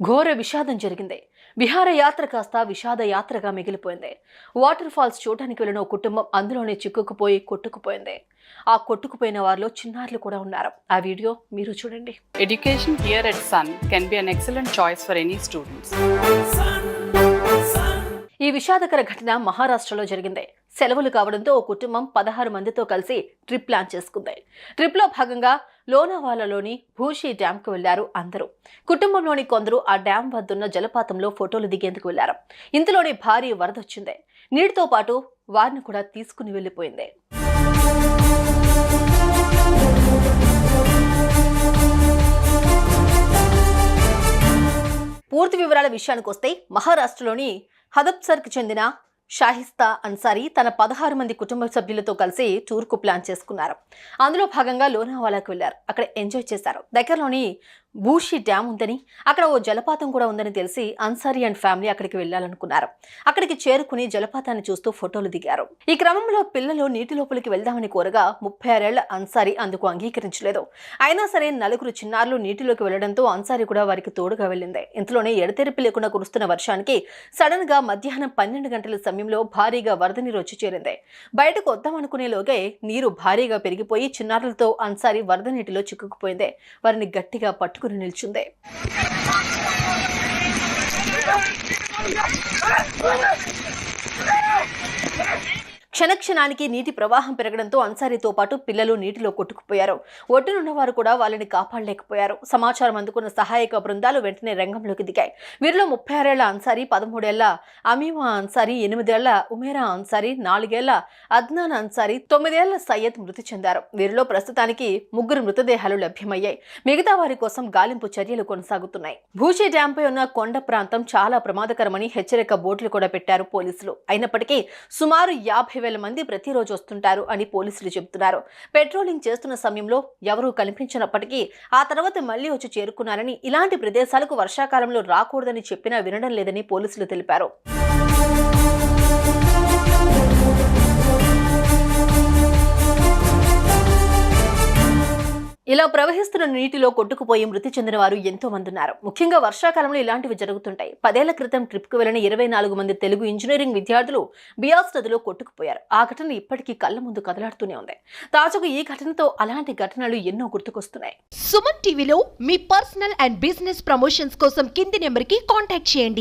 ఘోర విషాదం జరిగింది. విహారయాత్ర కాస్త విషాద యాత్రగా మిగిలిపోయింది. వాటర్ ఫాల్స్ చూడడానికి వెళ్లిన ఓ కుటుంబం అందులోనే చిక్కుకుపోయి కొట్టుకుపోయింది. ఆ కొట్టుకుపోయిన వారిలో చిన్నారులు కూడా ఉన్నారు. ఆ వీడియో మీరు చూడండి. Education here at Sun can be an excellent choice for any students. ఈ విషాదకర ఘటన మహారాష్ట్రలో జరిగింది. సెలవులు కావడంతో ఓ కుటుంబం 16 మందితో కలిసి ట్రిప్ ప్లాన్ చేసుకుంది. ట్రిప్ లో భాగంగా లోనావాలాలోని భూషి డ్యామ్ కు వెళ్లారు అందరూ. కుటుంబంలోని కొందరు ఆ డ్యామ్ వద్దున్న జలపాతంలో ఫోటోలు దిగేందుకు వెళ్లారు. ఇంతలోనే భారీ వరద వచ్చింది. నీటితో పాటు వారిని కూడా తీసుకుని వెళ్లిపోయింది. పూర్తి వివరాల విషయానికి వస్తే మహారాష్ట్రలోని హదప్సర్కి చెందిన షాహిస్తా అన్సారీ తన 16 మంది కుటుంబ సభ్యులతో కలిసి టూర్కు ప్లాన్ చేసుకున్నారు. అందులో భాగంగా లోనావాలాకు వెళ్లారు. అక్కడ ఎంజాయ్ చేశారు. దగ్గరలోని భూషి డ్యామ్ ఉందని, అక్కడ ఓ జలపాతం కూడా ఉందని తెలిసి అన్సారీ అండ్ ఫ్యామిలీ అక్కడికి వెళ్లాలనుకున్నారు. అక్కడికి చేరుకుని జలపాతాన్ని చూస్తూ ఫోటోలు దిగారు. ఈ క్రమంలో పిల్లలు నీటి లోపలికి వెళ్దామని కోరగా 36 ఏళ్ల అన్సారీ అందుకు అంగీకరించలేదు. అయినా సరే నలుగురు చిన్నారులు నీటిలోకి వెళ్లడంతో అన్సారీ కూడా వారికి తోడుగా వెళ్ళింది. ఇంతలోనే ఎడతెరిపి లేకుండా కురుస్తున్న వర్షానికి సడన్ గా మధ్యాహ్నం 12 గంటల సమయంలో భారీగా వరద నీరు వచ్చి చేరింది. బయటకు వద్దామనుకునేలోగే నీరు భారీగా పెరిగిపోయి చిన్నారులతో అన్సారీ వరద నీటిలో చిక్కుకుపోయింది. వారిని గట్టిగా పట్టుకుని నిల్చుంది. క్షణక్షణానికి నీటి ప్రవాహం పెరగడంతో అన్సారీతో పాటు పిల్లలు నీటిలో కొట్టుకుపోయారు. ఒడ్డునున్న వారు కూడా వాళ్ళని కాపాడలేకపోయారు. సమాచారం అందుకున్న సహాయక బృందాలు వెంటనే రంగంలోకి దిగాయి. వీరిలో 36 ఏళ్ల అన్సారీ, 13 ఏళ్ల అమీమా అన్సారీ, 8 ఏళ్ల ఉమేరా అన్సారీ, 4 ఏళ్ల అద్నాన్ అన్సారీ, 9 ఏళ్ల సయ్యద్ మృతి చెందారు. వీరిలో ప్రస్తుతానికి 3 మృతదేహాలు లభ్యమయ్యాయి. మిగతా వారి కోసం గాలింపు చర్యలు కొనసాగుతున్నాయి. భూషి డ్యాంపై ఉన్న కొండ ప్రాంతం చాలా ప్రమాదకరమని హెచ్చరిక బోర్డులు కూడా పెట్టారు పోలీసులు. అయినప్పటికీ సుమారు 50,000 మంది ప్రతిరోజు వస్తుంటారు అని పోలీసులు చెబుతున్నారు. పెట్రోలింగ్ చేస్తున్న సమయంలో ఎవరూ కనిపించినప్పటికీ ఆ తర్వాత మళ్లీ వచ్చి చేరుకున్నారని, ఇలాంటి ప్రదేశాలకు వర్షాకాలంలో రాకూడదని చెప్పినా వినడం లేదని పోలీసులు తెలిపారు. ఇలా ప్రవహిస్తున్న నీటిలో కొట్టుకుపోయి మృతి చెందిన వారు ఎంతో మంది ఉన్నారు. ముఖ్యంగా వర్షాకాలంలో ఇలాంటివి జరుగుతుంటాయి. 10 ఏళ్ల క్రితం ట్రిప్ కు వెళ్లిన 24 మంది తెలుగు ఇంజనీరింగ్ విద్యార్థులు బియాస్ నదిలో కొట్టుకుపోయారు. ఆ ఘటన ఇప్పటికీ కళ్ల ముందు కదలాడుతూనే ఉంది. తాజాగా ఈ ఘటనతో అలాంటి ఘటనలు ఎన్నో గుర్తుకొస్తున్నాయి. సుమన్ టీవీలో మీ పర్సనల్ అండ్ బిజినెస్ ప్రమోషన్స్ కోసం కింది నెంబర్ కి కాంటాక్ట్ చేయండి.